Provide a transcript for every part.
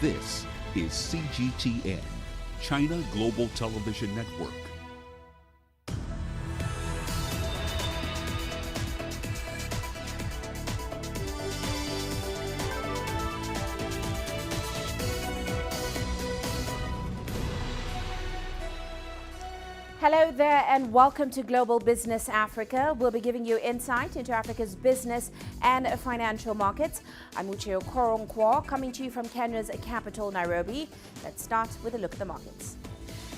This is CGTN, China Global Television Network. Hello there and welcome to Global Business Africa. We'll be giving you insight into Africa's business and financial markets. I'm Uche Okoronkwo, coming to you from Kenya's capital, Nairobi. Let's start with a look at the markets.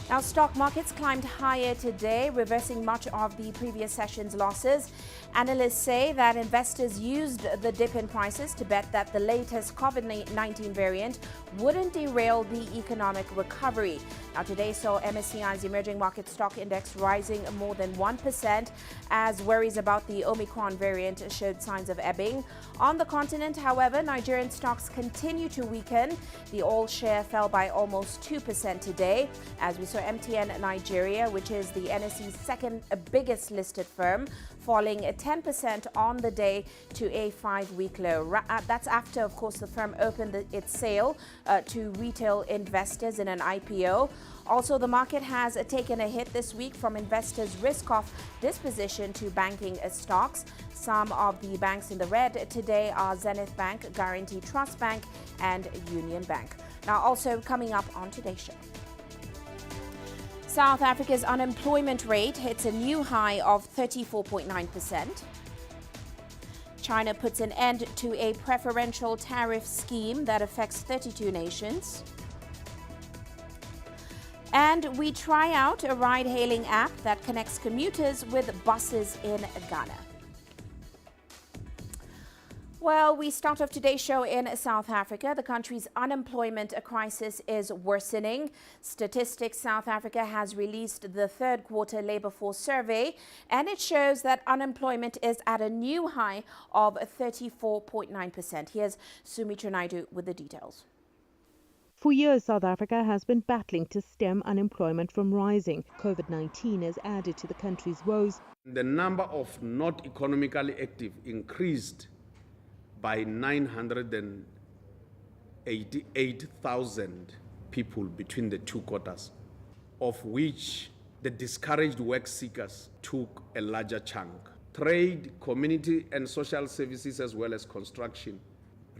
Now, stock markets climbed higher today, reversing much of the previous session's losses. Analysts say that investors used the dip in prices to bet that the latest COVID-19 variant wouldn't derail the economic recovery. Now, today saw MSCI's emerging market stock index rising more than 1% as worries about the Omicron variant showed signs of ebbing. On the continent, however, Nigerian stocks continue to weaken. The oil share fell by almost 2% today, as we saw MTN Nigeria, which is the NSE's second biggest listed firm, falling 10% on the day to a 5-week low. That's after, of course, the firm opened its sale to retail investors in an IPO. Also, the market has taken a hit this week from investors' risk-off disposition to banking stocks. Some of the banks in the red today are Zenith Bank, Guarantee Trust Bank, and Union Bank. Now, also coming up on today's show, South Africa's unemployment rate hits a new high of 34.9%. China puts an end to a preferential tariff scheme that affects 32 nations. And we try out a ride-hailing app that connects commuters with buses in Ghana. Well, we start off today's show in South Africa. The country's unemployment crisis is worsening. Statistics South Africa has released the third quarter labor force survey, and it shows that unemployment is at a new high of 34.9%. Here's Sumitra Naidu with the details. For years, South Africa has been battling to stem unemployment from rising. COVID-19 has added to the country's woes. The number of not economically active increased by 988,000 people between the two quarters, of which the discouraged work seekers took a larger chunk. Trade, community and social services, as well as construction,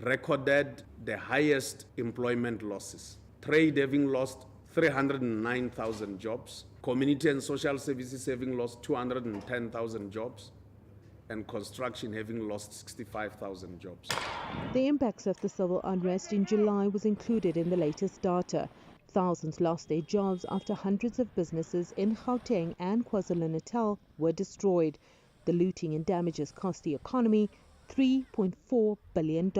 recorded the highest employment losses. Trade having lost 309,000 jobs, community and social services having lost 210,000 jobs, and construction having lost 65,000 jobs. The impacts of the civil unrest in July was included in the latest data. Thousands lost their jobs after hundreds of businesses in Gauteng and KwaZulu-Natal were destroyed. The looting and damages cost the economy $3.4 billion.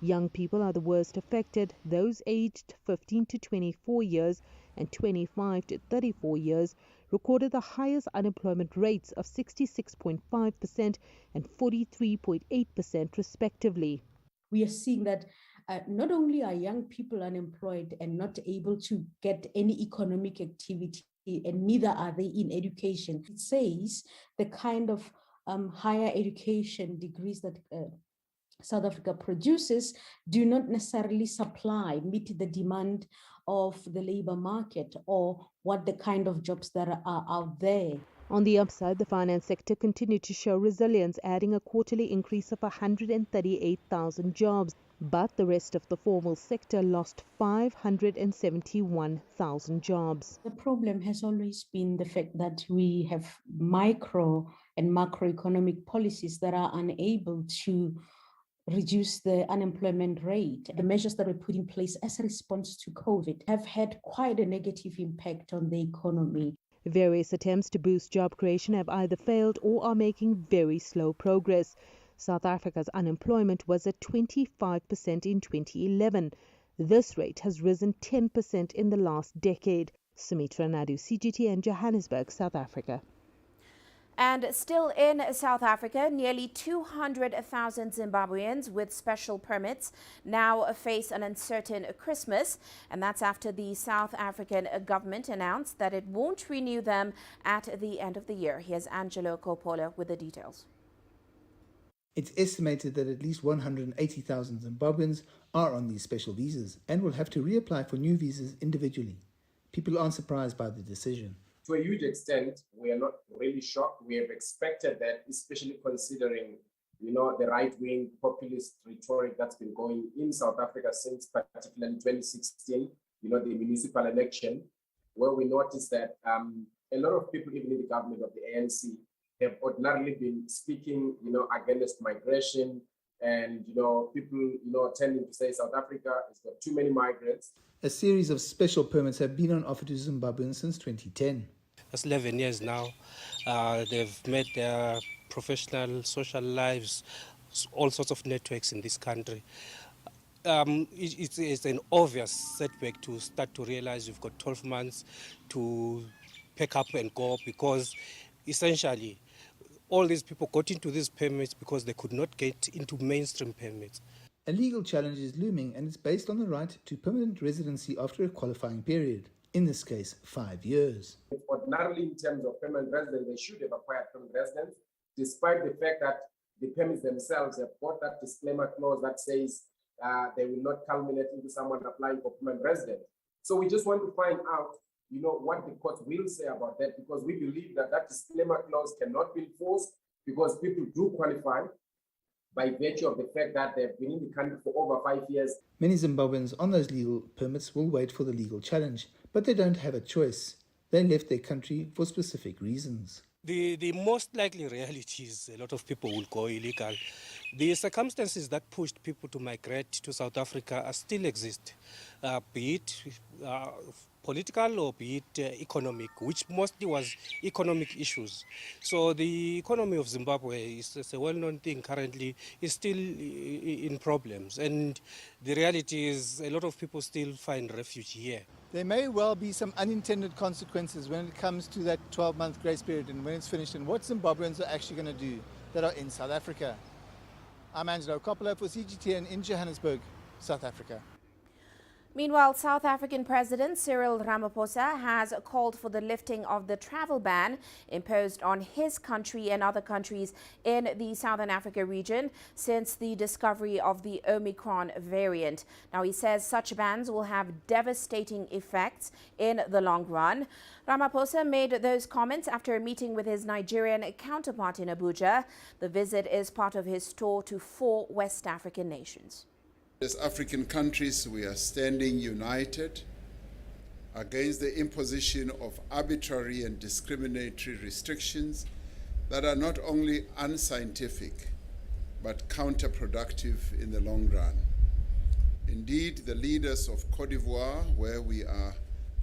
Young people are the worst affected. Those aged 15 to 24 years and 25 to 34 years recorded the highest unemployment rates of 66.5% and 43.8% respectively. We are seeing that not only are young people unemployed and not able to get any economic activity, and neither are they in education. It says the kind of higher education degrees that South Africa produces do not necessarily meet the demand of the labor market or what the kind of jobs that are out there. On the upside, the finance sector continued to show resilience, adding a quarterly increase of 138,000 jobs. But the rest of the formal sector lost 571,000 jobs. The problem has always been the fact that we have micro and macroeconomic policies that are unable to reduce the unemployment rate. The measures that were put in place as a response to COVID have had quite a negative impact on the economy. Various attempts to boost job creation have either failed or are making very slow progress. South Africa's unemployment was at 25% in 2011. This rate has risen 10% in the last decade. Sumitra Naidu, CGTN, Johannesburg, South Africa. And still in South Africa, nearly 200,000 Zimbabweans with special permits now face an uncertain Christmas. And that's after the South African government announced that it won't renew them at the end of the year. Here's Angelo Coppola with the details. It's estimated that at least 180,000 Zimbabweans are on these special visas and will have to reapply for new visas individually. People aren't surprised by the decision. To a huge extent, we are not really shocked. We have expected that, especially considering, the right-wing populist rhetoric that's been going in South Africa since particularly 2016, the municipal election, where we noticed that a lot of people, even in the government of the ANC, have ordinarily been speaking, against migration, and people, tending to say South Africa has got too many migrants. A series of special permits have been on offer to Zimbabweans since 2010. That's 11 years now. They've made their professional, social lives, all sorts of networks in this country. It's an obvious setback to start to realize you've got 12 months to pack up and go, because essentially all these people got into these permits because they could not get into mainstream permits. A legal challenge is looming, and it's based on the right to permanent residency after a qualifying period, in this case 5 years. Ordinarily, in terms of permanent residence, they should have acquired permanent residence, despite the fact that the permits themselves have got that disclaimer clause that says they will not culminate into someone applying for permanent residence. So we just want to find out, what the court will say about that, because we believe that that disclaimer clause cannot be enforced, because people do qualify by virtue of the fact that they've been in the country for over 5 years. Many Zimbabweans on those legal permits will wait for the legal challenge, but they don't have a choice. They left their country for specific reasons. The most likely reality is a lot of people will go illegal. The circumstances that pushed people to migrate to South Africa still exist, be it political or be it economic, which mostly was economic issues. So the economy of Zimbabwe is a well-known thing currently, is still in problems. And the reality is a lot of people still find refuge here. There may well be some unintended consequences when it comes to that 12-month grace period and when it's finished, and what Zimbabweans are actually going to do that are in South Africa. I'm Angelo Coppola for CGTN in Johannesburg, South Africa. Meanwhile, South African President Cyril Ramaphosa has called for the lifting of the travel ban imposed on his country and other countries in the Southern Africa region since the discovery of the Omicron variant. Now, he says such bans will have devastating effects in the long run. Ramaphosa made those comments after a meeting with his Nigerian counterpart in Abuja. The visit is part of his tour to 4 West African nations. As African countries, we are standing united against the imposition of arbitrary and discriminatory restrictions that are not only unscientific, but counterproductive in the long run. Indeed, the leaders of Côte d'Ivoire, where we are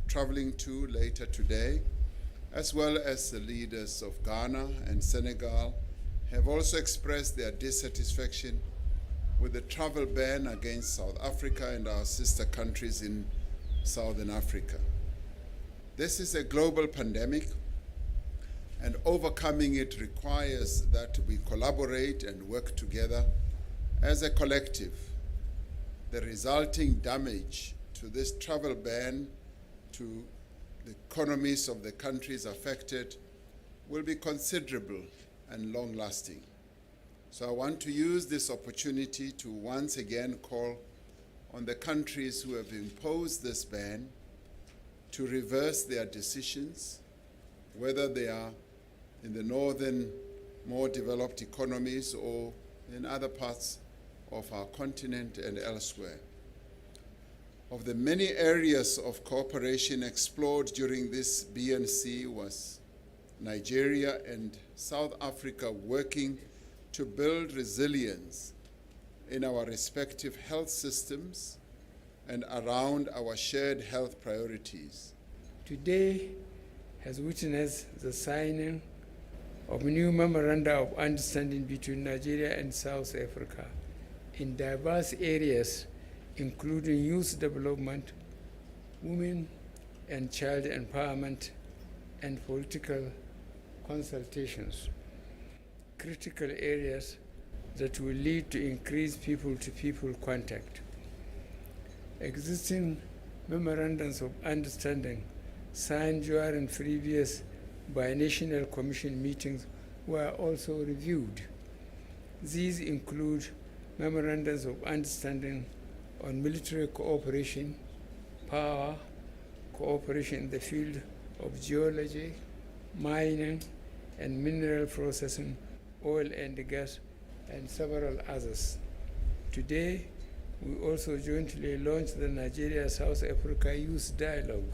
traveling to later today, as well as the leaders of Ghana and Senegal, have also expressed their dissatisfaction with the travel ban against South Africa and our sister countries in Southern Africa. This is a global pandemic, and overcoming it requires that we collaborate and work together as a collective. The resulting damage to this travel ban to the economies of the countries affected will be considerable and long-lasting. So I want to use this opportunity to once again call on the countries who have imposed this ban to reverse their decisions, whether they are in the northern, more developed economies or in other parts of our continent and elsewhere. Of the many areas of cooperation explored during this BNC was Nigeria and South Africa working to build resilience in our respective health systems and around our shared health priorities. Today has witnessed the signing of a new memoranda of understanding between Nigeria and South Africa in diverse areas, including youth development, women and child empowerment, and political consultations. Critical areas that will lead to increased people-to-people contact. Existing memorandums of understanding signed during previous binational commission meetings were also reviewed. These include memorandums of understanding on military cooperation, power, cooperation in the field of geology, mining and mineral processing, oil and gas, and several others. Today, we also jointly launched the Nigeria-South Africa Youth Dialogue,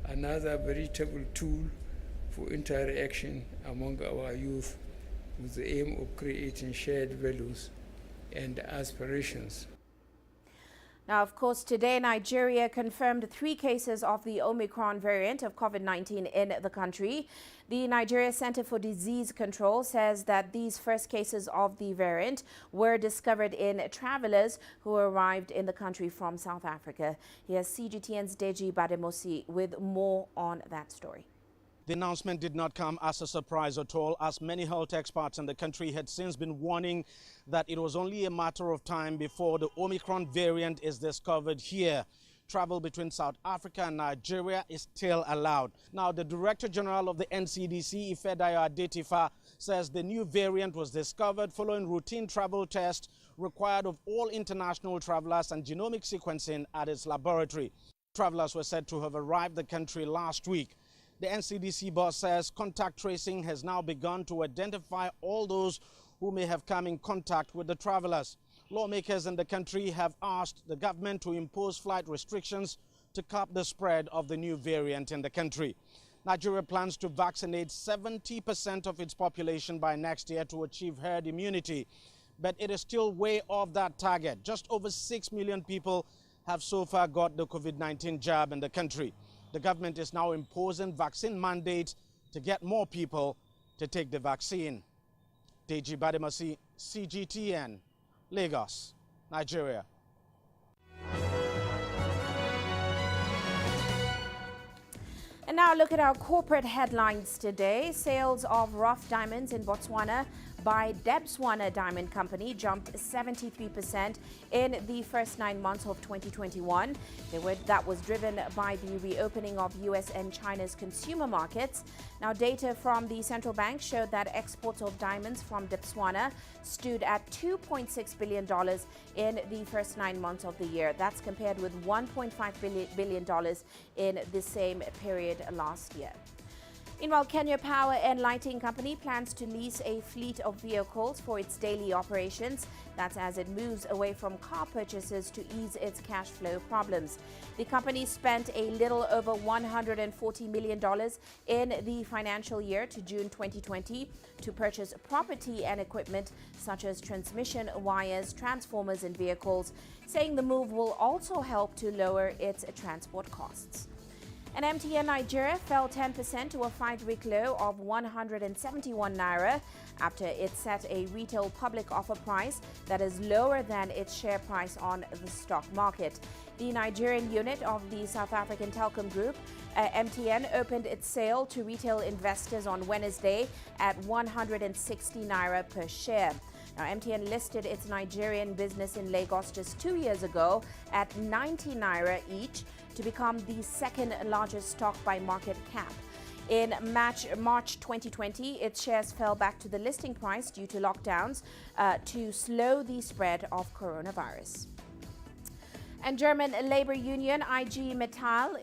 another veritable tool for interaction among our youth with the aim of creating shared values and aspirations. Now, of course, today Nigeria confirmed 3 cases of the Omicron variant of COVID-19 in the country. The Nigeria Center for Disease Control says that these first cases of the variant were discovered in travelers who arrived in the country from South Africa. Here's CGTN's Deji Bademosi with more on that story. The announcement did not come as a surprise at all, as many health experts in the country had since been warning that it was only a matter of time before the Omicron variant is discovered here. Travel between South Africa and Nigeria is still allowed. Now, the Director General of the NCDC, Ifedayo Adetifa, says the new variant was discovered following routine travel tests required of all international travelers and genomic sequencing at its laboratory. Travelers were said to have arrived the country last week. The NCDC boss says contact tracing has now begun to identify all those who may have come in contact with the travelers. Lawmakers in the country have asked the government to impose flight restrictions to curb the spread of the new variant in the country. Nigeria plans to vaccinate 70% of its population by next year to achieve herd immunity, but it is still way off that target. Just over 6 million people have so far got the COVID-19 jab in the country. The government is now imposing vaccine mandates to get more people to take the vaccine. Deji Bademasi, CGTN, Lagos, Nigeria. And now look at our corporate headlines today. Sales of rough diamonds in Botswana by Debswana Diamond Company jumped 73% in the first 9 months of 2021. That was driven by the reopening of US and China's consumer markets. Now, data from the central bank showed that exports of diamonds from Debswana stood at $2.6 billion in the first 9 months of the year. That's compared with $1.5 billion in the same period last year. Meanwhile, Kenya Power and Lighting Company plans to lease a fleet of vehicles for its daily operations. That's as it moves away from car purchases to ease its cash flow problems. The company spent a little over $140 million in the financial year to June 2020 to purchase property and equipment such as transmission wires, transformers and vehicles, saying the move will also help to lower its transport costs. And MTN Nigeria fell 10% to a 5-week low of 171 naira after it set a retail public offer price that is lower than its share price on the stock market. The Nigerian unit of the South African telecom group, MTN, opened its sale to retail investors on Wednesday at 160 naira per share. Now, MTN listed its Nigerian business in Lagos just 2 years ago at 90 naira each to become the second largest stock by market cap. In March 2020, its shares fell back to the listing price due to lockdowns to slow the spread of coronavirus. And German labor union IG Metall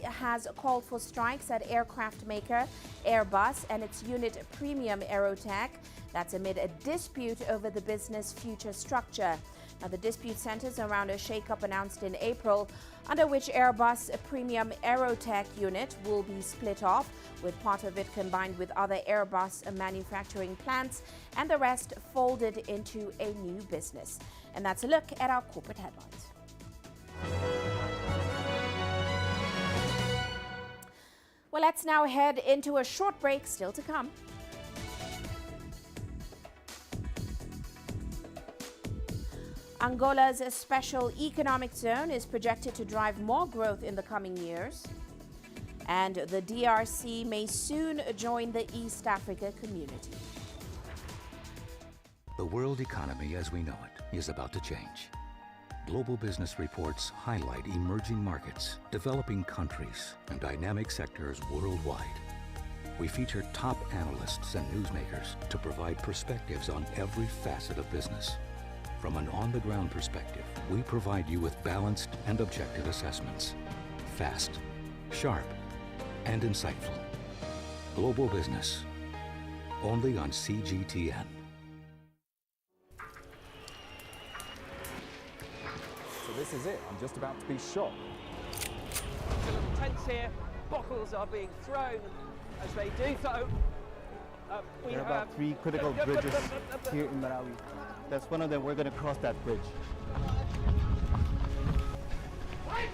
has called for strikes at aircraft maker Airbus and its unit Premium Aerotech. That's amid a dispute over the business future structure. Now, the dispute centers around a shakeup announced in April, under which Airbus Premium Aerotech unit will be split off, with part of it combined with other Airbus manufacturing plants and the rest folded into a new business. And that's a look at our corporate headlines. Well, let's now head into a short break, still to come. Angola's special economic zone is projected to drive more growth in the coming years. And the DRC may soon join the East Africa community. The world economy as we know it is about to change. Global business reports highlight emerging markets, developing countries, and dynamic sectors worldwide. We feature top analysts and newsmakers to provide perspectives on every facet of business. From an on-the-ground perspective, we provide you with balanced and objective assessments. Fast, sharp, and insightful. Global Business, only on CGTN. So this is it. I'm just about to be shot. Tense here. Bottles are being thrown. As they do so, there are about 3 critical bridges here in Malawi. That's one of them. We're going to cross that bridge.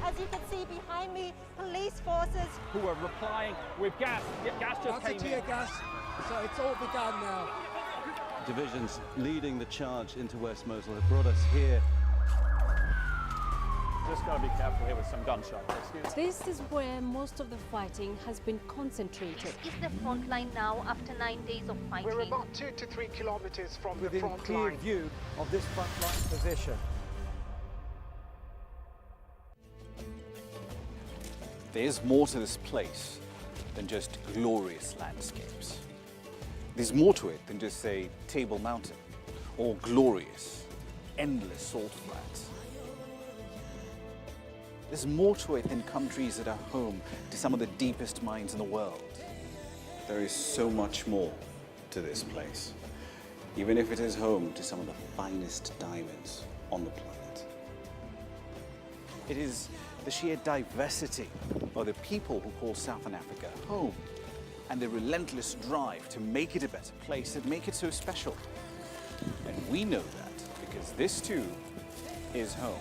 As you can see behind me, police forces who are replying with gas. Gas just came in. Tear gas, so it's all begun now. Divisions leading the charge into West Mosul have brought us here. Just got to be careful here with some gunshots. This is where most of the fighting has been concentrated. This is the front line now after 9 days of fighting. We're about 2 to 3 kilometers from within the front clear line. view of this front line position. There's more to this place than just glorious landscapes. There's more to it than just, say, Table Mountain or glorious, endless salt flats. There's more to it than countries that are home to some of the deepest mines in the world. There is so much more to this place, even if it is home to some of the finest diamonds on the planet. It is the sheer diversity of the people who call Southern Africa home and the relentless drive to make it a better place that make it so special. And we know that because this too is home.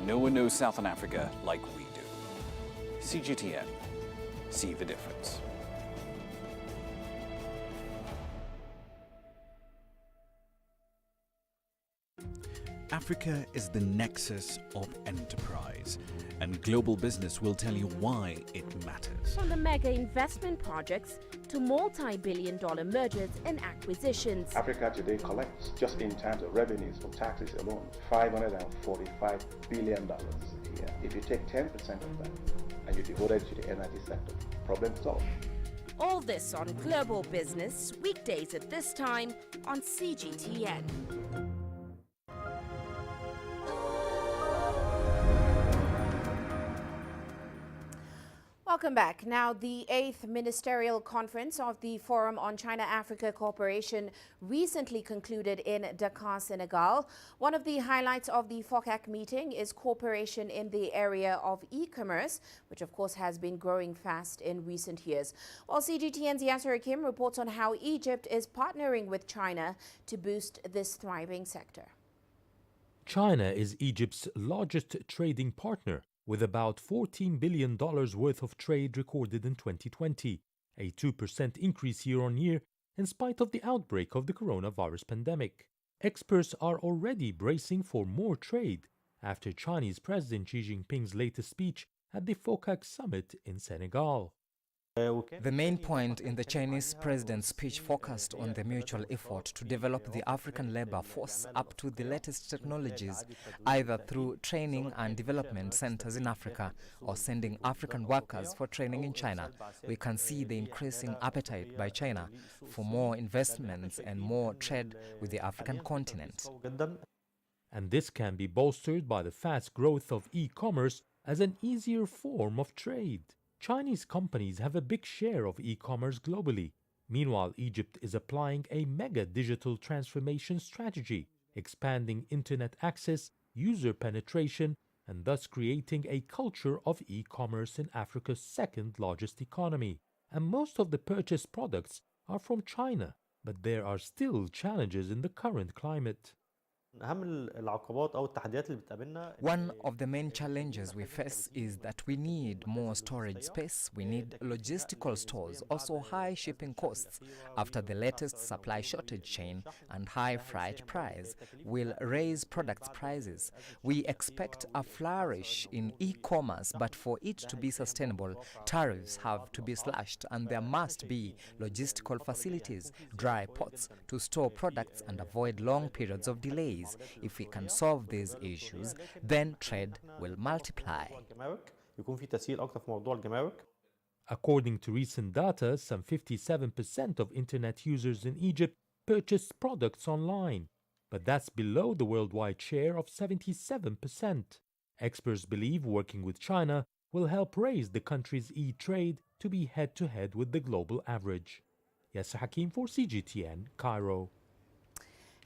No one knows Southern Africa like we do. CGTN, see the difference. Africa is the nexus of enterprise, and Global Business will tell you why it matters. From the mega investment projects to multi-billion-dollar mergers and acquisitions. Africa today collects, just in terms of revenues from taxes alone, $545 billion a year. If you take 10% of that and you devote it to the energy sector, problem solved. All this on Global Business, weekdays at this time on CGTN. Welcome back. Now, the 8th Ministerial Conference of the Forum on China-Africa Cooperation recently concluded in Dakar, Senegal. One of the highlights of the FOCAC meeting is cooperation in the area of e-commerce, which of course has been growing fast in recent years. While CGTN's Yasser Hakim reports on how Egypt is partnering with China to boost this thriving sector. China is Egypt's largest trading partner, with about $14 billion worth of trade recorded in 2020, a 2% increase year-on-year in spite of the outbreak of the coronavirus pandemic. Experts are already bracing for more trade after Chinese President Xi Jinping's latest speech at the FOCAC summit in Senegal. The main point in the Chinese president's speech focused on the mutual effort to develop the African labor force up to the latest technologies, either through training and development centers in Africa or sending African workers for training in China. We can see the increasing appetite by China for more investments and more trade with the African continent. And this can be bolstered by the fast growth of e-commerce as an easier form of trade. Chinese companies have a big share of e-commerce globally. Meanwhile, Egypt is applying a mega digital transformation strategy, expanding internet access, user penetration, and thus creating a culture of e-commerce in Africa's second largest economy. And most of the purchased products are from China, but there are still challenges in the current climate. One of the main challenges we face is that we need more storage space, we need logistical stores, also high shipping costs after the latest supply shortage chain and high freight price will raise products prices. We expect a flourish in e-commerce, but for it to be sustainable, tariffs have to be slashed and there must be logistical facilities, dry ports to store products and avoid long periods of delays. countries. If we can solve these issues, then trade will multiply. According to recent data, some 57% of internet users in Egypt purchase products online, but that's below the worldwide share of 77%. Experts believe working with China will help raise the country's e-trade to be head-to-head with the global average. Yasser Hakim for CGTN, Cairo.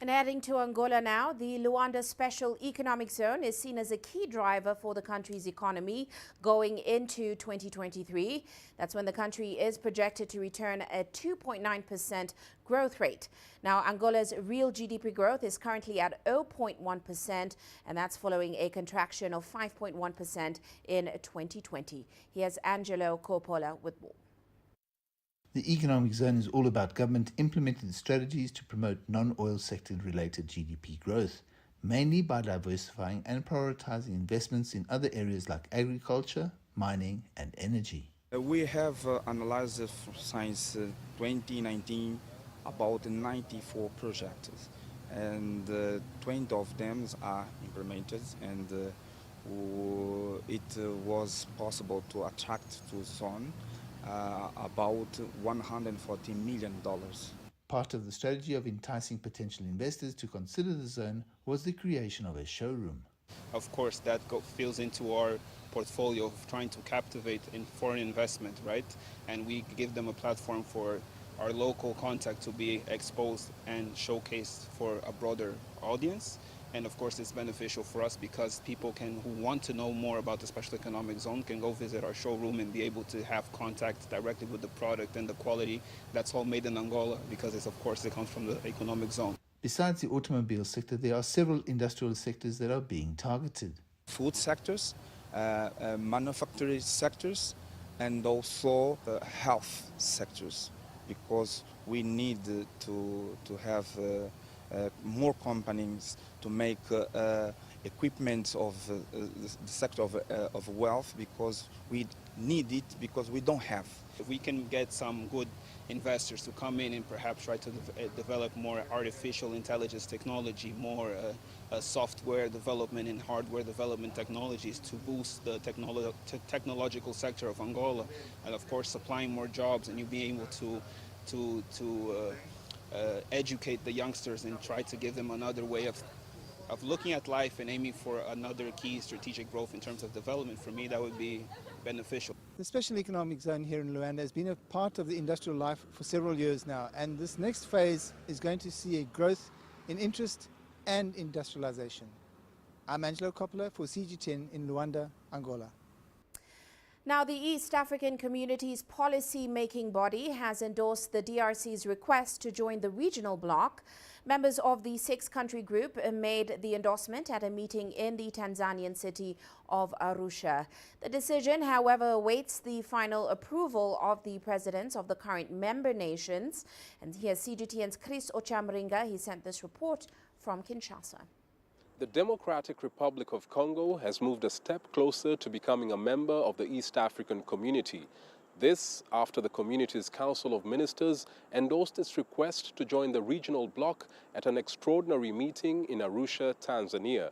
And heading to Angola now, the Luanda Special Economic Zone is seen as a key driver for the country's economy going into 2023. That's when the country is projected to return a 2.9% growth rate. Now, Angola's real GDP growth is currently at 0.1%, and that's following a contraction of 5.1% in 2020. Here's Angelo Coppola with more. The economic zone is all about government implementing strategies to promote non-oil sector related GDP growth, mainly by diversifying and prioritizing investments in other areas like agriculture, mining and energy. We have analyzed since 2019 about 94 projects, and 20 of them are implemented, and it was possible to attract to zone about $140 million. Part of the strategy of enticing potential investors to consider the zone was the creation of a showroom. Of course, that fills into our portfolio of trying to captivate in foreign investment, right? And we give them a platform for our local contact to be exposed and showcased for a broader audience. And of course, it's beneficial for us because people who want to know more about the Special Economic Zone can go visit our showroom and be able to have contact directly with the product and the quality that's all made in Angola, because it comes from the economic zone. Besides the automobile sector, there are several industrial sectors that are being targeted. Food sectors, manufacturing sectors, and also health sectors, because we need to have more companies to make equipment of the sector of wealth, because we need it, because we don't have. If we can get some good investors to come in and perhaps try to develop more artificial intelligence technology, more software development and hardware development technologies to boost the technological sector of Angola, and of course supplying more jobs, and you be able to educate the youngsters and try to give them another way of looking at life and aiming for another key strategic growth in terms of development. For me, that would be beneficial. The Special Economic Zone here in Luanda has been a part of the industrial life for several years now, and this next phase is going to see a growth in interest and industrialization. I'm Angelo Coppola for CGTN in Luanda, Angola. Now, the East African Community's policy-making body has endorsed the DRC's request to join the regional bloc. Members of the six-country group made the endorsement at a meeting in the Tanzanian city of Arusha. The decision, however, awaits the final approval of the presidents of the current member nations. And here's CGTN's Chris Ochamringa. He sent this report from Kinshasa. The Democratic Republic of Congo has moved a step closer to becoming a member of the East African Community. This after the community's Council of Ministers endorsed its request to join the regional bloc at an extraordinary meeting in Arusha, Tanzania.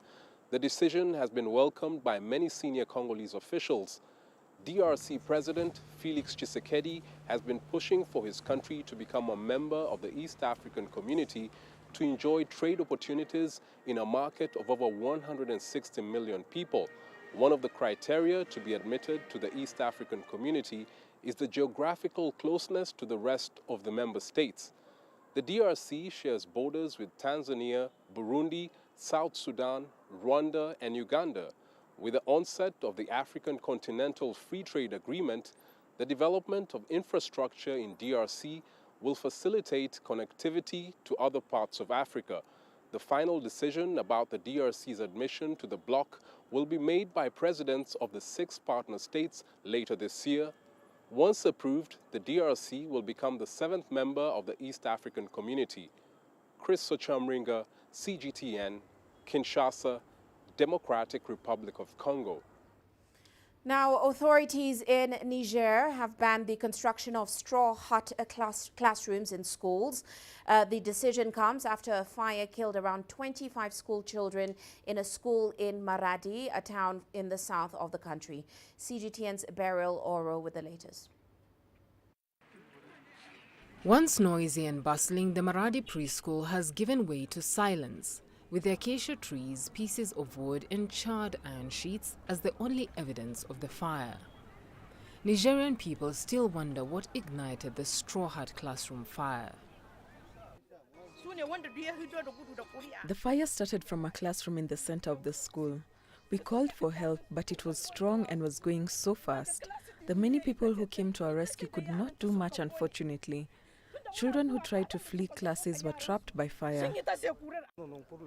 The decision has been welcomed by many senior Congolese officials. DRC President Felix Tshisekedi has been pushing for his country to become a member of the East African Community to enjoy trade opportunities in a market of over 160 million people. One of the criteria to be admitted to the East African Community is the geographical closeness to the rest of the member states. The DRC shares borders with Tanzania, Burundi, South Sudan, Rwanda, and Uganda. With the onset of the African Continental Free Trade Agreement, the development of infrastructure in DRC will facilitate connectivity to other parts of Africa. The final decision about the DRC's admission to the bloc will be made by presidents of the 6 partner states later this year. Once approved, the DRC will become the 7th member of the East African Community. Chris Ochamringa, CGTN, Kinshasa, Democratic Republic of Congo. Now, authorities in Niger have banned the construction of straw hut classrooms in schools. The decision comes after a fire killed around 25 school children in a school in Maradi, a town in the south of the country. CGTN's Beryl Oro with the latest. Once noisy and bustling, the Maradi preschool has given way to silence, with the acacia trees, pieces of wood and charred iron sheets as the only evidence of the fire. Nigerian people still wonder what ignited the straw hut classroom fire. The fire started from a classroom in the center of the school. We called for help, but it was strong and was going so fast. The many people who came to our rescue could not do much, unfortunately. Children who tried to flee classes were trapped by fire.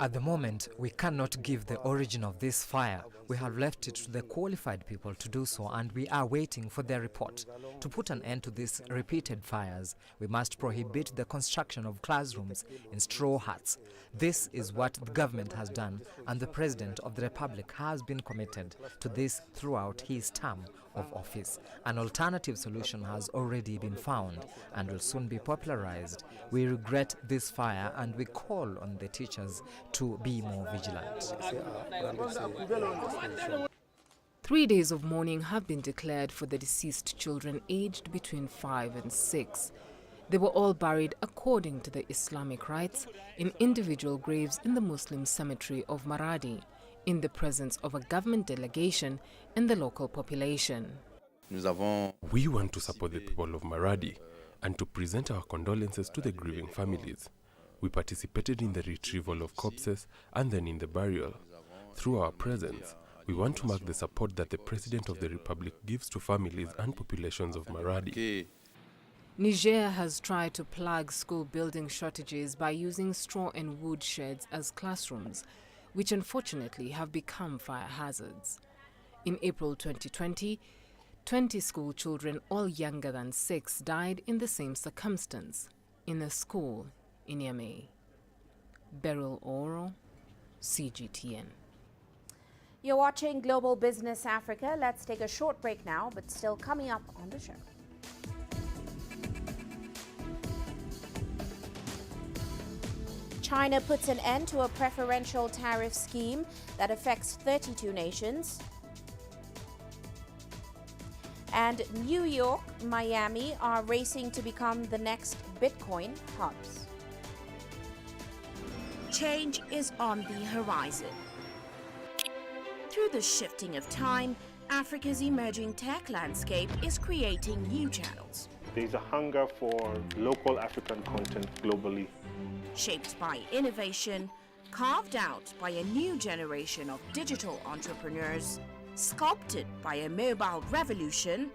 At the moment, we cannot give the origin of this fire. We have left it to the qualified people to do so, and we are waiting for their report. To put an end to these repeated fires, we must prohibit the construction of classrooms in straw huts. This is what the government has done, and the President of the Republic has been committed to this throughout his term of office. An alternative solution has already been found and will soon be popularized. We regret this fire and we call on the teachers to be more vigilant. 3 days of mourning have been declared for the deceased children aged between 5 and 6. They were all buried according to the Islamic rites in individual graves in the Muslim cemetery of Maradi, in the presence of a government delegation and the local population. We want to support the people of Maradi and to present our condolences to the grieving families. We participated in the retrieval of corpses and then in the burial. Through our presence, we want to mark the support that the President of the Republic gives to families and populations of Maradi. Niger has tried to plug school building shortages by using straw and wood sheds as classrooms, which unfortunately have become fire hazards. In April 2020, 20 school children, all younger than 6, died in the same circumstance in a school in Niamey. Beryl Oro, CGTN. You're watching Global Business Africa. Let's take a short break now, but still coming up on the show. China puts an end to a preferential tariff scheme that affects 32 nations. And New York, Miami are racing to become the next Bitcoin hubs. Change is on the horizon. Through the shifting of time, Africa's emerging tech landscape is creating new channels. There's a hunger for local African content globally. Shaped by innovation, carved out by a new generation of digital entrepreneurs, sculpted by a mobile revolution,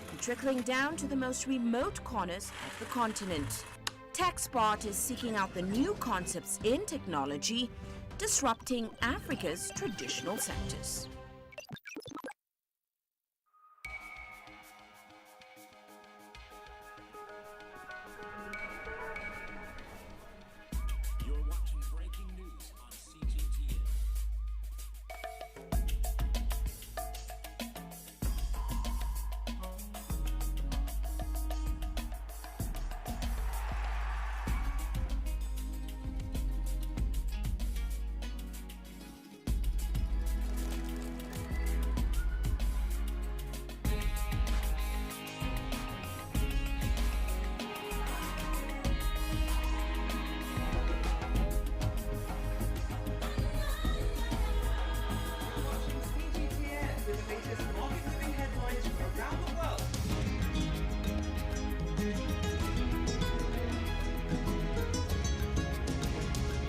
and trickling down to the most remote corners of the continent. TechSpot is seeking out the new concepts in technology, disrupting Africa's traditional sectors.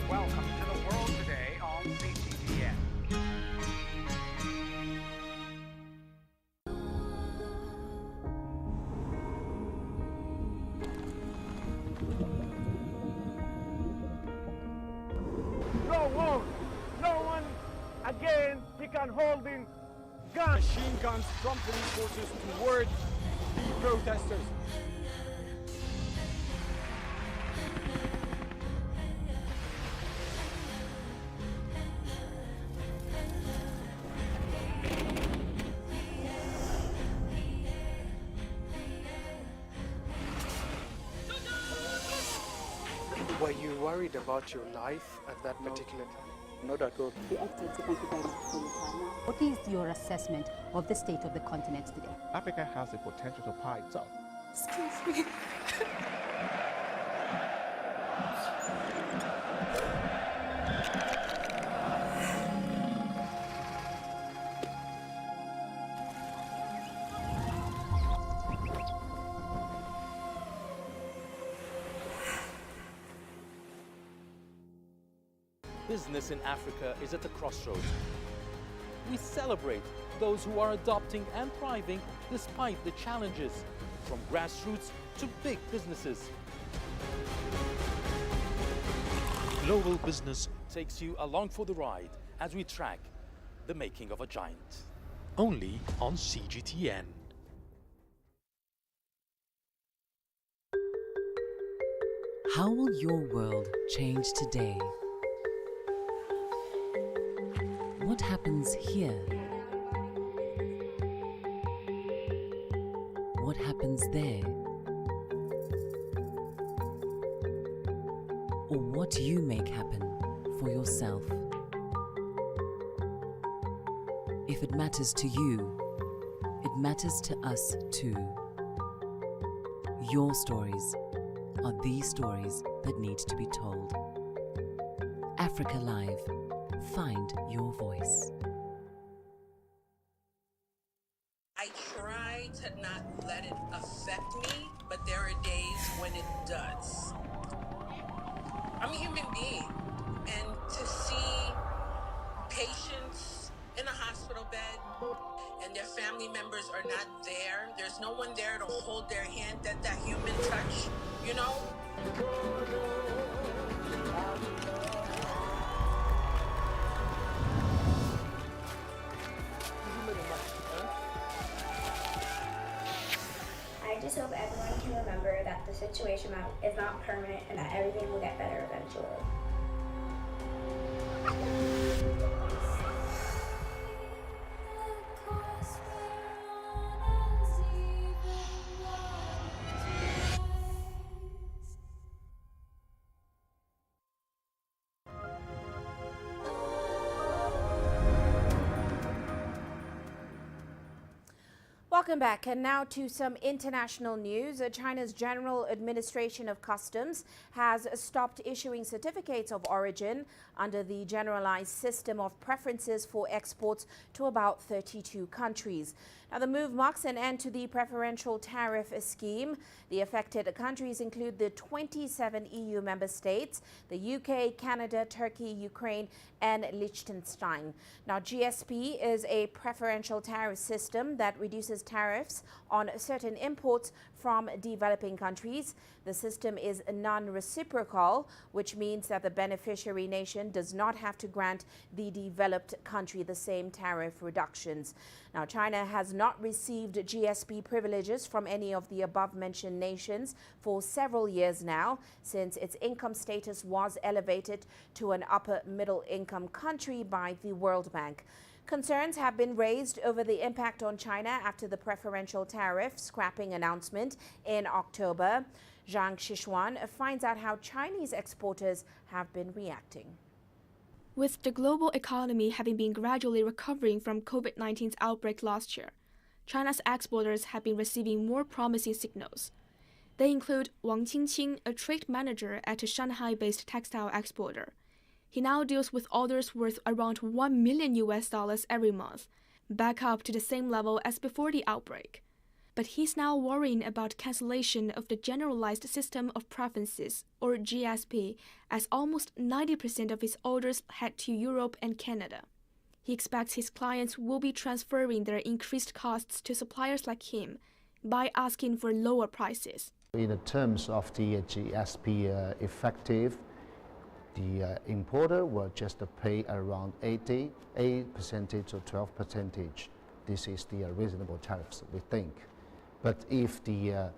Welcome to the world today on CGTN. No one again, he can hold in guns. Machine guns from police forces towards the protesters. Were you worried about your life at that particular time? Not at all. What is your assessment of the state of the continent today? Africa has the potential to power itself. Excuse me. Business in Africa is at the crossroads. We celebrate those who are adopting and thriving despite the challenges, from grassroots to big businesses. Global Business takes you along for the ride as we track the making of a giant. Only on CGTN. How will your world change today? What happens here? What happens there? Or what do you make happen for yourself? If it matters to you, it matters to us too. Your stories are the stories that need to be told. Africa Live. Find your voice. I try to not let it affect me, but there are days when it does. I'm a human being, and to see patients in a hospital bed and their family members are not there, there's no one there to hold their hand, that human touch, you know? I just hope everyone can remember that the situation is not permanent and that everything will get better eventually. Welcome back, and now to some international news. China's General Administration of Customs has stopped issuing certificates of origin under the generalized system of preferences for exports to about 32 countries. Now, the move marks an end to the preferential tariff scheme. The affected countries include the 27 EU member states, the UK, Canada, Turkey, Ukraine, and Liechtenstein. Now, GSP is a preferential tariff system that reduces tariffs on certain imports from developing countries. The system is non-reciprocal, which means that the beneficiary nation does not have to grant the developed country the same tariff reductions. Now, China has not received GSP privileges from any of the above-mentioned nations for several years now, since its income status was elevated to an upper-middle-income country by the World Bank. Concerns have been raised over the impact on China after the preferential tariff scrapping announcement in October. Zhang Xishuan finds out how Chinese exporters have been reacting. With the global economy having been gradually recovering from COVID-19's outbreak last year, China's exporters have been receiving more promising signals. They include Wang Qingqing, a trade manager at a Shanghai-based textile exporter. He now deals with orders worth around $1 million every month, back up to the same level as before the outbreak. But he's now worrying about cancellation of the Generalized System of Preferences, or GSP, as almost 90% of his orders head to Europe and Canada. He expects his clients will be transferring their increased costs to suppliers like him by asking for lower prices. In the terms of the GSP effective, the importer will just pay around 8% to 12%. This is the reasonable tariffs, we think. But if the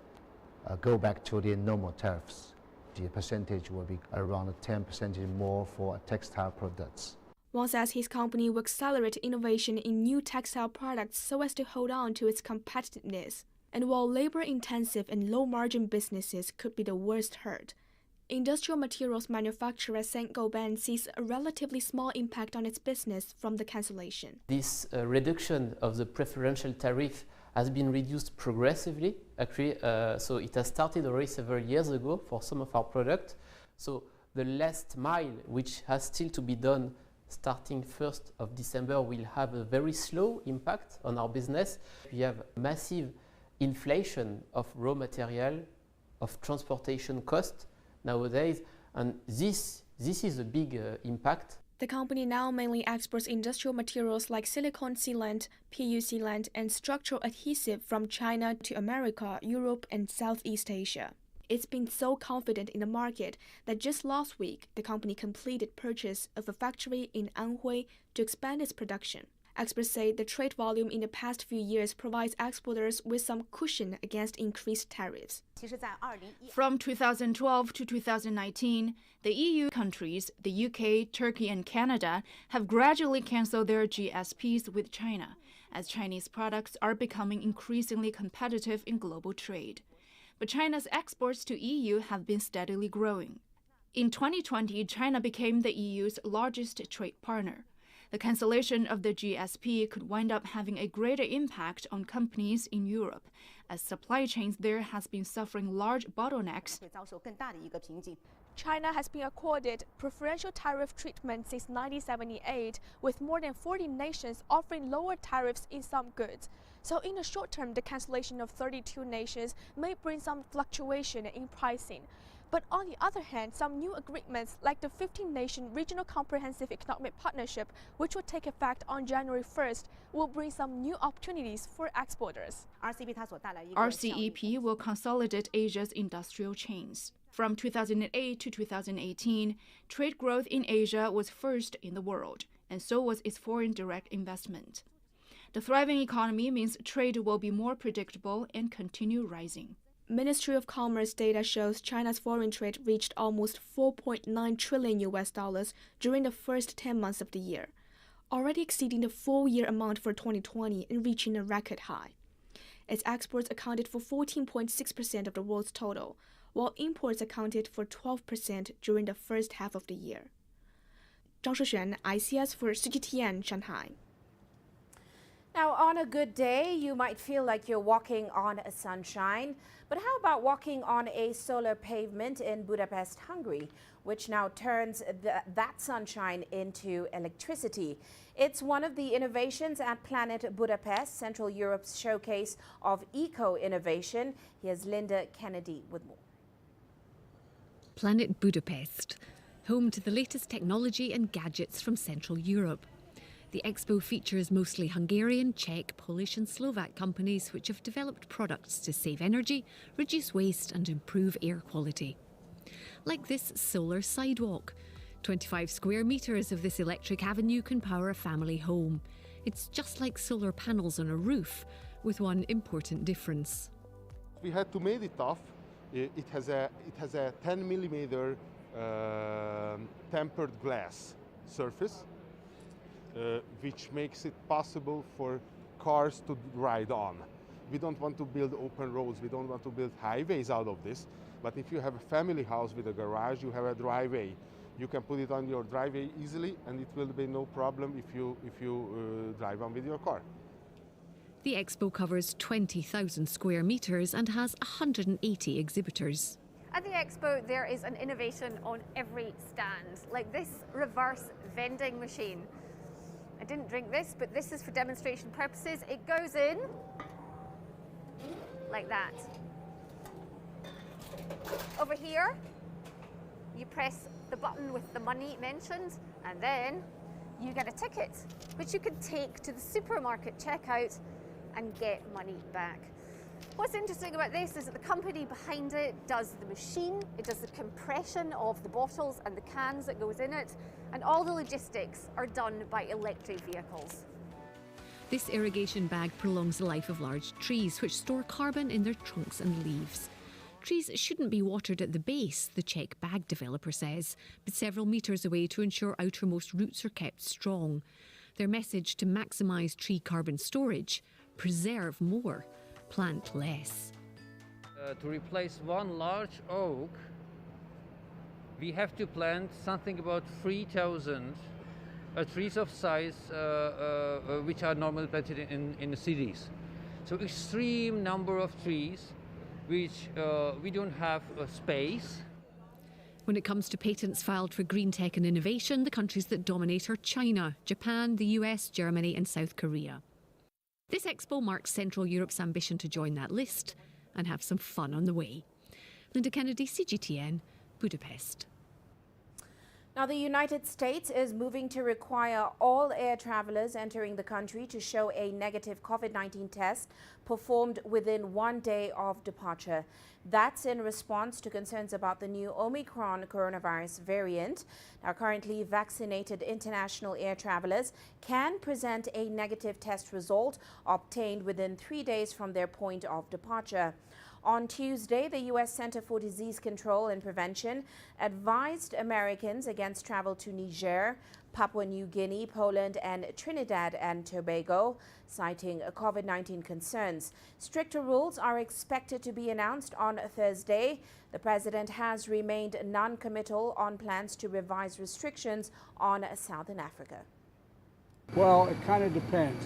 go back to the normal tariffs, the percentage will be around 10% more for textile products. Wang says his company will accelerate innovation in new textile products so as to hold on to its competitiveness. And while labor-intensive and low-margin businesses could be the worst hurt, Industrial materials manufacturer Saint-Gobain sees a relatively small impact on its business from the cancellation. This reduction of the preferential tariff has been reduced progressively. Actually, so it has started already several years ago for some of our products. So the last mile, which has still to be done starting 1st of December, will have a very slow impact on our business. We have massive inflation of raw material, of transportation cost nowadays, and this is a big impact. The company now mainly exports industrial materials like silicone sealant, PU sealant, and structural adhesive from China to America, Europe, and Southeast Asia. It's been so confident in the market that just last week, the company completed purchase of a factory in Anhui to expand its production. Experts say the trade volume in the past few years provides exporters with some cushion against increased tariffs. From 2012 to 2019, the EU countries, the UK, Turkey, and Canada have gradually cancelled their GSPs with China, as Chinese products are becoming increasingly competitive in global trade. But China's exports to EU have been steadily growing. In 2020, China became the EU's largest trade partner. The cancellation of the GSP could wind up having a greater impact on companies in Europe, as supply chains there has been suffering large bottlenecks. China has been accorded preferential tariff treatment since 1978, with more than 40 nations offering lower tariffs in some goods. So in the short term, the cancellation of 32 nations may bring some fluctuation in pricing. But on the other hand, some new agreements like the 15-nation Regional Comprehensive Economic Partnership, which will take effect on January 1st, will bring some new opportunities for exporters. RCEP will consolidate Asia's industrial chains. From 2008 to 2018, trade growth in Asia was first in the world, and so was its foreign direct investment. The thriving economy means trade will be more predictable and continue rising. Ministry of Commerce data shows China's foreign trade reached almost $4.9 trillion during the first 10 months of the year, already exceeding the full-year amount for 2020 and reaching a record high. Its exports accounted for 14.6% of the world's total, while imports accounted for 12% during the first half of the year. Zhang Shixuan, ICS for CGTN, Shanghai. Now, on a good day, you might feel like you're walking on sunshine. But how about walking on a solar pavement in Budapest, Hungary, which now turns that sunshine into electricity? It's one of the innovations at Planet Budapest, Central Europe's showcase of eco-innovation. Here's Linda Kennedy with more. Planet Budapest, home to the latest technology and gadgets from Central Europe. The expo features mostly Hungarian, Czech, Polish and Slovak companies which have developed products to save energy, reduce waste and improve air quality. Like this solar sidewalk. 25 square metres of this electric avenue can power a family home. It's just like solar panels on a roof, with one important difference. We had to make it tough. It has a 10 millimeter tempered glass surface. Which makes it possible for cars to ride on. We don't want to build open roads, we don't want to build highways out of this, but if you have a family house with a garage, you have a driveway. You can put it on your driveway easily and it will be no problem if you drive on with your car. The expo covers 20,000 square metres and has 180 exhibitors. At the expo, there is an innovation on every stand, like this reverse vending machine. I didn't drink this, but this is for demonstration purposes. It goes in like that. Over here, you press the button with the money mentioned, and then you get a ticket, which you can take to the supermarket checkout and get money back. What's interesting about this is that the company behind it does the machine, it does the compression of the bottles and the cans that goes in it, and all the logistics are done by electric vehicles. This irrigation bag prolongs the life of large trees, which store carbon in their trunks and leaves. Trees shouldn't be watered at the base, the Czech bag developer says, but several metres away to ensure outermost roots are kept strong. Their message to maximise tree carbon storage: preserve more, plant less. To replace one large oak, we have to plant something about 3,000 trees of size which are normally planted in the cities. So extreme number of trees which we don't have space. When it comes to patents filed for green tech and innovation, the countries that dominate are China, Japan, the US, Germany and South Korea. This expo marks Central Europe's ambition to join that list and have some fun on the way. Linda Kennedy, CGTN, Budapest. Now, the United States is moving to require all air travelers entering the country to show a negative COVID-19 test performed within 1 day of departure. That's in response to concerns about the new Omicron coronavirus variant. Now, currently vaccinated international air travelers can present a negative test result obtained within 3 days from their point of departure. On Tuesday, the U.S. Center for Disease Control and Prevention advised Americans against travel to Niger, Papua New Guinea, Poland and Trinidad and Tobago, citing COVID-19 concerns. Stricter rules are expected to be announced on Thursday. The president has remained non-committal on plans to revise restrictions on Southern Africa. Well, it kind of depends.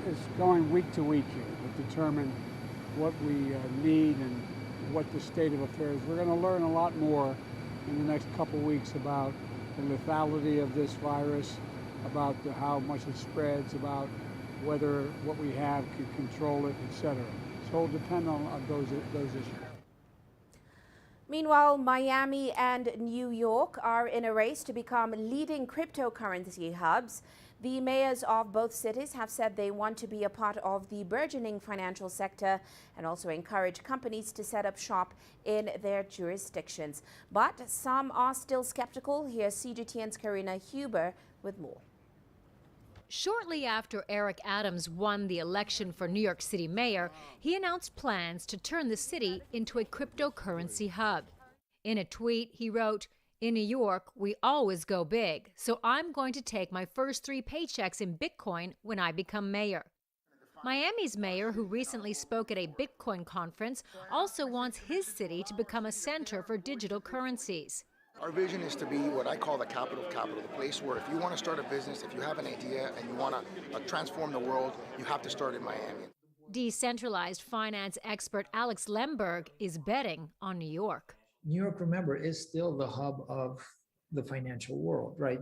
It's going week to week here to determine what we need and what the state of affairs. We're going to learn a lot more in the next couple of weeks about the lethality of this virus, about how much it spreads, about whether what we have can control it, etc. So it'll depend on those issues. Meanwhile, Miami and New York are in a race to become leading cryptocurrency hubs. The mayors of both cities have said they want to be a part of the burgeoning financial sector and also encourage companies to set up shop in their jurisdictions. But some are still skeptical. Here's CGTN's Karina Huber with more. Shortly after Eric Adams won the election for New York City mayor, he announced plans to turn the city into a cryptocurrency hub. In a tweet, he wrote, "In New York, we always go big, so I'm going to take my first 3 paychecks in Bitcoin when I become mayor." Miami's mayor, who recently spoke at a Bitcoin conference, also wants his city to become a center for digital currencies. Our vision is to be what I call the capital of capital, the place where if you want to start a business, if you have an idea and you want to transform the world, you have to start in Miami. Decentralized finance expert Alex Lemberg is betting on New York. New York, remember, is still the hub of the financial world, right?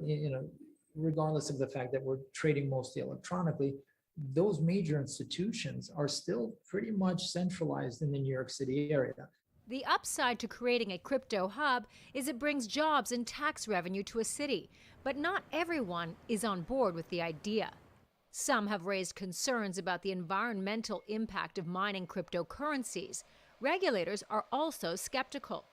Regardless of the fact that we're trading mostly electronically, those major institutions are still pretty much centralized in the New York City area. The upside to creating a crypto hub is it brings jobs and tax revenue to a city, but not everyone is on board with the idea. Some have raised concerns about the environmental impact of mining cryptocurrencies. Regulators are also skeptical.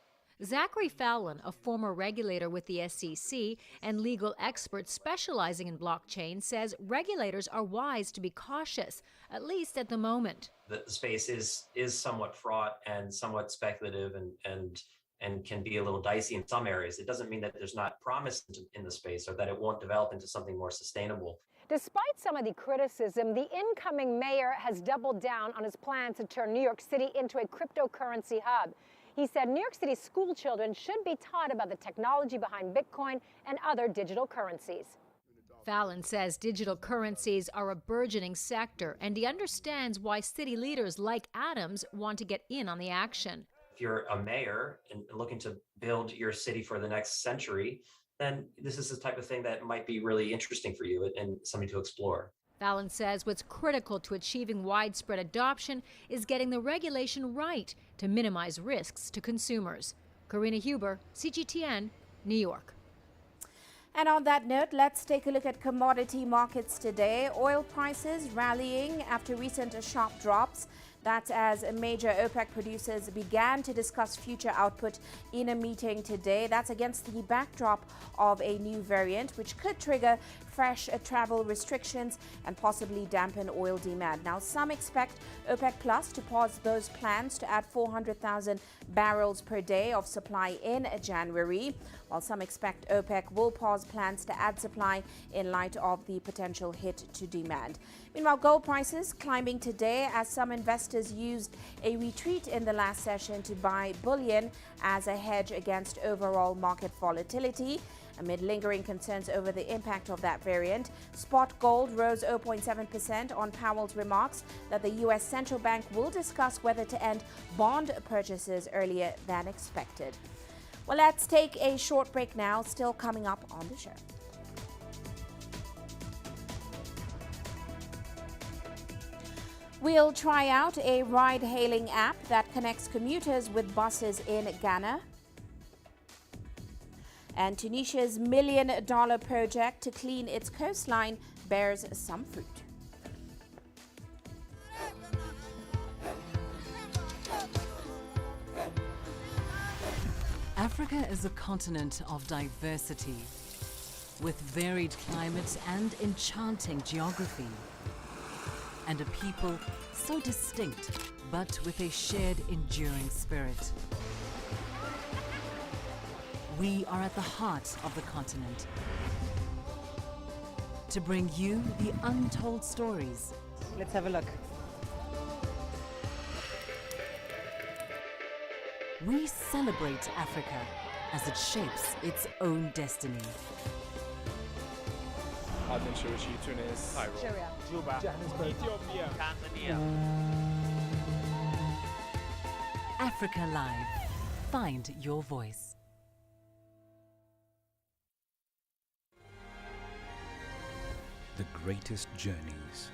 Zachary Fallon, a former regulator with the SEC and legal expert specializing in blockchain, says regulators are wise to be cautious, at least at the moment. The space is somewhat fraught and somewhat speculative and can be a little dicey in some areas. It doesn't mean that there's not promise in the space or that it won't develop into something more sustainable. Despite some of the criticism, the incoming mayor has doubled down on his plan to turn New York City into a cryptocurrency hub. He said New York City school children should be taught about the technology behind Bitcoin and other digital currencies. Fallon says digital currencies are a burgeoning sector, and he understands why city leaders like Adams want to get in on the action. If you're a mayor and looking to build your city for the next century, then this is the type of thing that might be really interesting for you and something to explore. Fallon says what's critical to achieving widespread adoption is getting the regulation right to minimize risks to consumers. Karina Huber, CGTN, New York. And on that note, let's take a look at commodity markets today. Oil prices rallying after recent sharp drops. That's as major OPEC producers began to discuss future output in a meeting today. That's against the backdrop of a new variant, which could trigger fresh travel restrictions and possibly dampen oil demand. Now, some expect OPEC Plus to pause those plans to add 400,000 barrels per day of supply in January, while some expect OPEC will pause plans to add supply in light of the potential hit to demand. Meanwhile, gold prices climbing today as some investors investors used a retreat in the last session to buy bullion as a hedge against overall market volatility. Amid lingering concerns over the impact of that variant, spot gold rose 0.7% on Powell's remarks that the U.S. Central Bank will discuss whether to end bond purchases earlier than expected. Well, let's take a short break now, still coming up on the show. We'll try out a ride-hailing app that connects commuters with buses in Ghana. And Tunisia's $1 million project to clean its coastline bears some fruit. Africa is a continent of diversity, with varied climate and enchanting geography, and a people so distinct, but with a shared enduring spirit. We are at the heart of the continent to bring you the untold stories. Let's have a look. We celebrate Africa as it shapes its own destiny. Aden, Tunis, Cairo, Juba, Johannesburg, Ethiopia, Tanzania. Africa Live. Find your voice. The greatest journeys,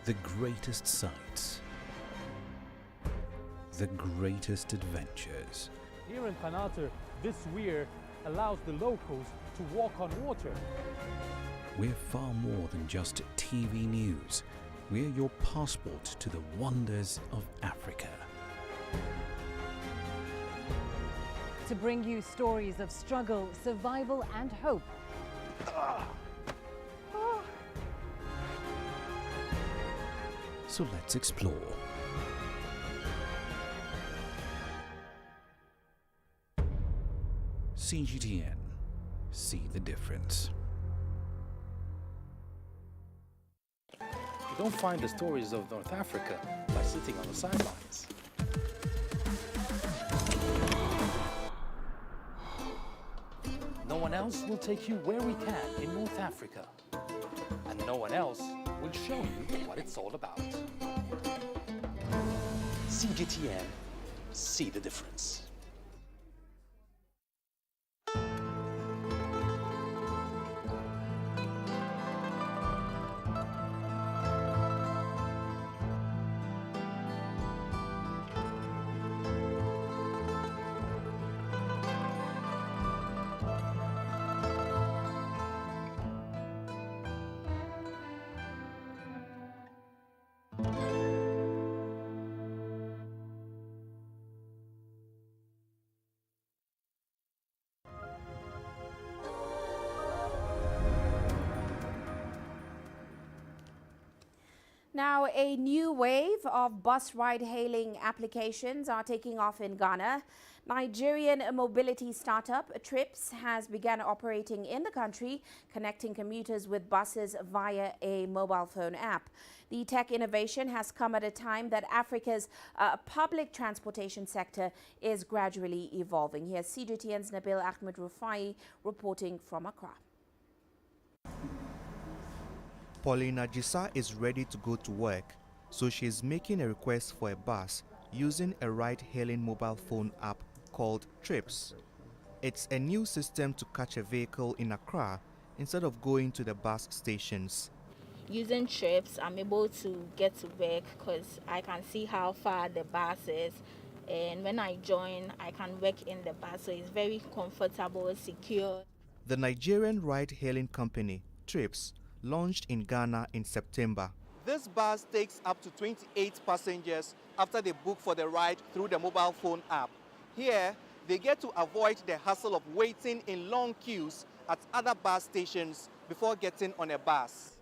the greatest sights, the greatest adventures. Here in Qanater, this weir allows the locals to walk on water. We're far more than just TV news. We're your passport to the wonders of Africa. To bring you stories of struggle, survival and hope. So let's explore. CGTN. See the difference. You don't find the stories of North Africa by sitting on the sidelines. No one else will take you where we can in North Africa. And no one else will show you what it's all about. CGTN, see the difference. Now, a new wave of bus ride-hailing applications are taking off in Ghana. Nigerian mobility startup Trips has begun operating in the country, connecting commuters with buses via a mobile phone app. The tech innovation has come at a time that Africa's public transportation sector is gradually evolving. Here's CGTN's Nabil Ahmed Rufai reporting from Accra. Paulina Jisa is ready to go to work, so she is making a request for a bus using a ride-hailing mobile phone app called Trips. It's a new system to catch a vehicle in Accra instead of going to the bus stations. Using Trips, I'm able to get to work because I can see how far the bus is, and when I join, I can work in the bus, so it's very comfortable, secure. The Nigerian ride-hailing company, Trips, launched in Ghana in September. This bus takes up to 28 passengers after they book for the ride through the mobile phone app. Here, they get to avoid the hassle of waiting in long queues at other bus stations before getting on a bus.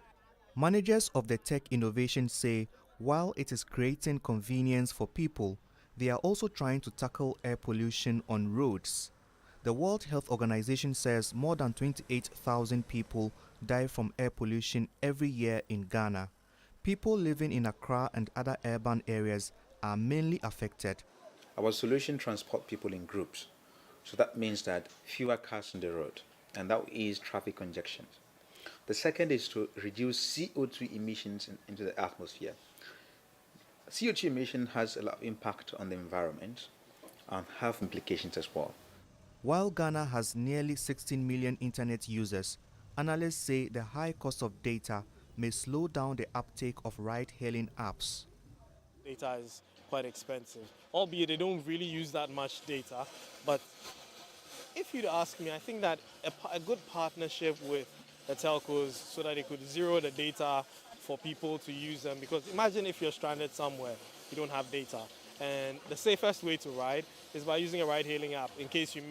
Managers of the tech innovation say while it is creating convenience for people, they are also trying to tackle air pollution on roads. The World Health Organization says more than 28,000 people die from air pollution every year in Ghana. People living in Accra and other urban areas are mainly affected. Our solution transport people in groups. So that means that fewer cars on the road, and that will ease traffic congestion. The second is to reduce CO2 emissions into the atmosphere. CO2 emission has a lot of impact on the environment and health implications as well. While Ghana has nearly 16 million internet users, analysts say the high cost of data may slow down the uptake of ride-hailing apps. Data is quite expensive, albeit they don't really use that much data. But if you'd ask me, I think that a good partnership with the telcos so that they could zero the data for people to use them. Because imagine if you're stranded somewhere, you don't have data. And the safest way to ride is by using a ride-hailing app. In case you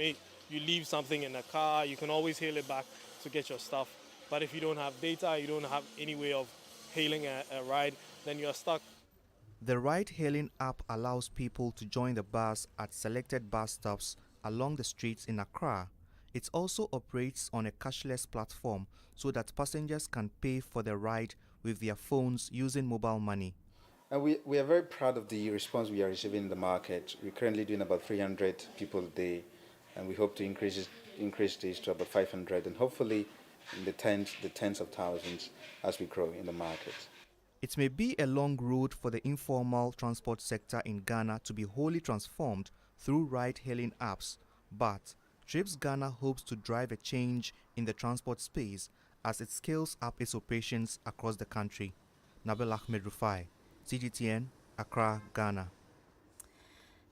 leave something in a car, you can always hail it back to get your stuff. But if you don't have data, you don't have any way of hailing a ride, then you're stuck. The ride-hailing app allows people to join the bus at selected bus stops along the streets in Accra. It also operates on a cashless platform so that passengers can pay for the ride with their phones using mobile money. We are very proud of the response we are receiving in the market. We're currently doing about 300 people a day, and we hope to increase this to about 500, and hopefully in the tens of thousands as we grow in the market. It may be a long road for the informal transport sector in Ghana to be wholly transformed through ride-hailing apps, but Trips Ghana hopes to drive a change in the transport space as it scales up its operations across the country. Nabil Ahmed Rufai, CGTN, Accra, Ghana.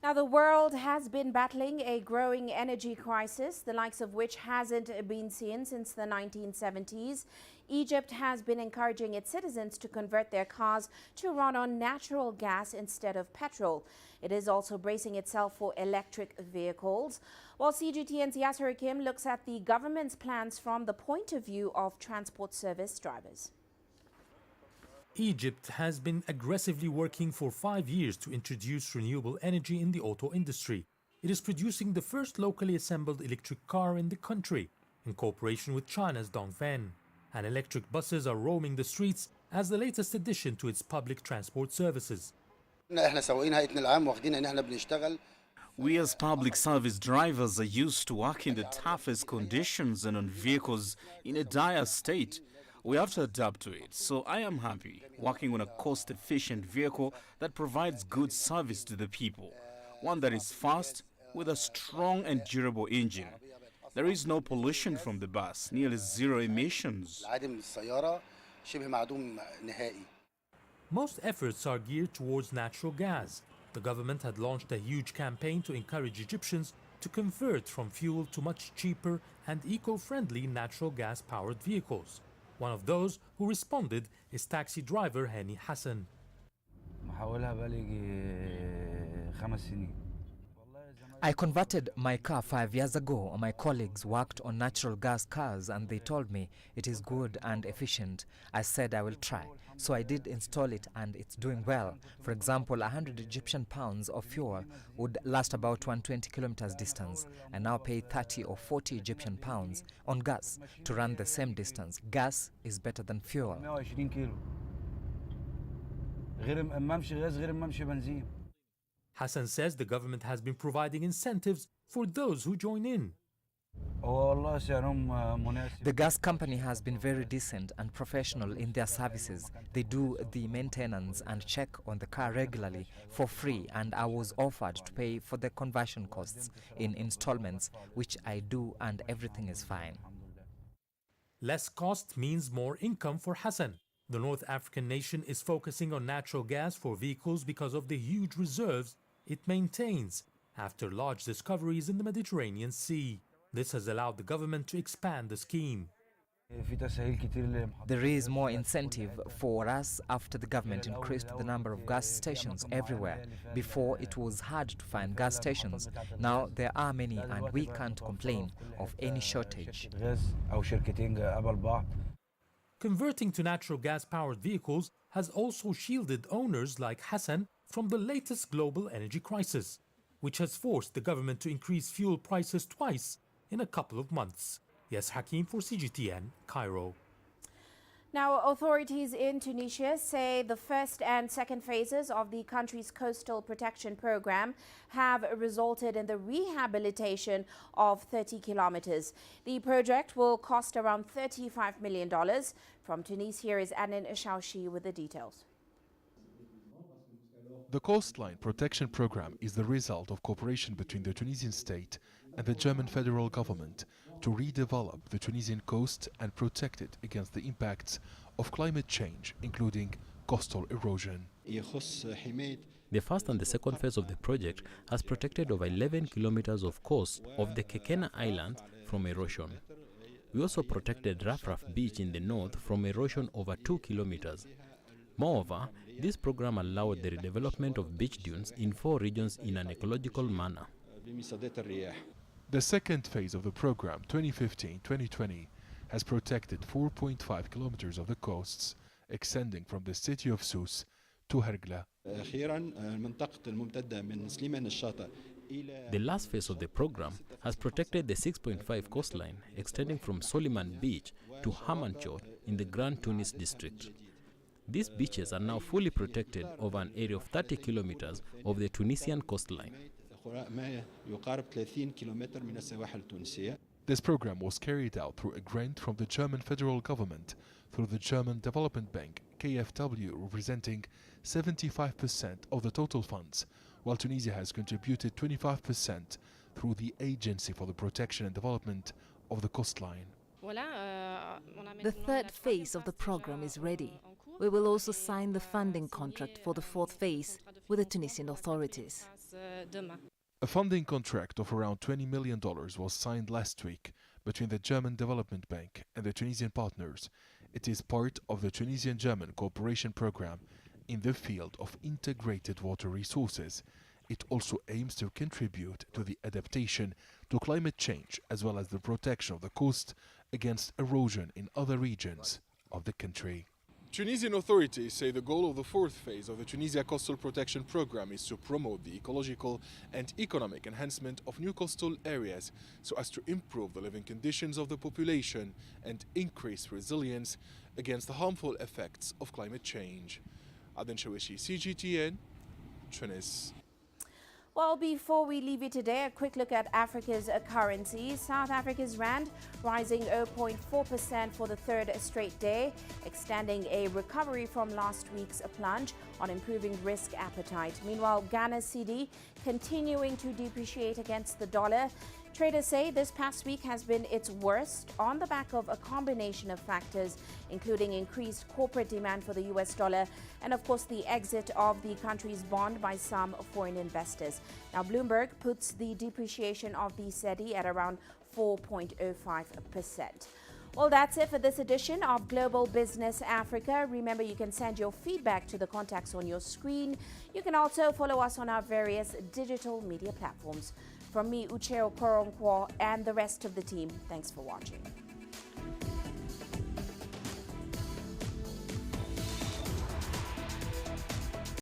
Now, the world has been battling a growing energy crisis, the likes of which hasn't been seen since the 1970s. Egypt has been encouraging its citizens to convert their cars to run on natural gas instead of petrol. It is also bracing itself for electric vehicles. While CGTN's Yasser Hakim looks at the government's plans from the point of view of transport service drivers. Egypt has been aggressively working for 5 years to introduce renewable energy in the auto industry. It is producing the first locally assembled electric car in the country, in cooperation with China's Dongfeng. And electric buses are roaming the streets as the latest addition to its public transport services. We as public service drivers are used to working in the toughest conditions and on vehicles in a dire state. We have to adapt to it, so I am happy working on a cost-efficient vehicle that provides good service to the people, one that is fast with a strong and durable engine. There is no pollution from the bus, nearly zero emissions. Most efforts are geared towards natural gas. The government had launched a huge campaign to encourage Egyptians to convert from fuel to much cheaper and eco-friendly natural gas-powered vehicles. One of those who responded is taxi driver Hani Hassan. I converted my car 5 years ago. My colleagues worked on natural gas cars and they told me it is good and efficient. I said I will try. So I did install it and it's doing well. For example, 100 Egyptian pounds of fuel would last about 120 kilometers distance. I now pay 30 or 40 Egyptian pounds on gas to run the same distance. Gas is better than fuel. Hassan says the government has been providing incentives for those who join in. The gas company has been very decent and professional in their services. They do the maintenance and check on the car regularly for free, and I was offered to pay for the conversion costs in installments, which I do, and everything is fine. Less cost means more income for Hassan. The North African nation is focusing on natural gas for vehicles because of the huge reserves it maintains after large discoveries in the Mediterranean Sea. This has allowed the government to expand the scheme. There is more incentive for us after the government increased the number of gas stations everywhere. Before, it was hard to find gas stations. Now there are many and we can't complain of any shortage. Converting to natural gas-powered vehicles has also shielded owners like Hassan from the latest global energy crisis, which has forced the government to increase fuel prices twice in a couple of months. Yes, Hakim for CGTN, Cairo. Now, authorities in Tunisia say the first and second phases of the country's coastal protection program have resulted in the rehabilitation of 30 kilometers. The project will cost around $35 million. From Tunis, here is Anin Shaushi with the details. The Coastline Protection Program is the result of cooperation between the Tunisian state and the German federal government to redevelop the Tunisian coast and protect it against the impacts of climate change, including coastal erosion. The first and the second phase of the project has protected over 11 kilometers of coast of the Kekena Island from erosion. We also protected Rafraf Beach in the north from erosion over 2 kilometers. Moreover, this program allowed the redevelopment of beach dunes in 4 regions in an ecological manner. The second phase of the program, 2015-2020, has protected 4.5 kilometers of the coasts, extending from the city of Sousse to Hergla. The last phase of the program has protected the 6.5 coastline, extending from Soliman Beach to Hamanchor in the Grand Tunis district. These beaches are now fully protected over an area of 30 kilometers of the Tunisian coastline. This program was carried out through a grant from the German federal government through the German Development Bank, KfW, representing 75% of the total funds, while Tunisia has contributed 25% through the Agency for the Protection and Development of the Coastline. The third phase of the program is ready. We will also sign the funding contract for the fourth phase with the Tunisian authorities. A funding contract of around $20 million was signed last week between the German Development Bank and the Tunisian partners. It is part of the Tunisian-German cooperation program in the field of integrated water resources. It also aims to contribute to the adaptation to climate change as well as the protection of the coast against erosion in other regions of the country. Tunisian authorities say the goal of the fourth phase of the Tunisia Coastal Protection Program is to promote the ecological and economic enhancement of new coastal areas so as to improve the living conditions of the population and increase resilience against the harmful effects of climate change. Aden Shawishi, CGTN, Tunis. Well, before we leave you today, a quick look at Africa's currencies. South Africa's rand rising 0.4% for the third straight day, extending a recovery from last week's plunge on improving risk appetite. Meanwhile, Ghana's cedi continuing to depreciate against the dollar. Traders say this past week has been its worst on the back of a combination of factors, including increased corporate demand for the US dollar and, of course, the exit of the country's bond by some foreign investors. Now, Bloomberg puts the depreciation of the cedi at around 4.05%. Well, that's it for this edition of Global Business Africa. Remember, you can send your feedback to the contacts on your screen. You can also follow us on our various digital media platforms. From me, Uche Okoronkwo, and the rest of the team, thanks for watching.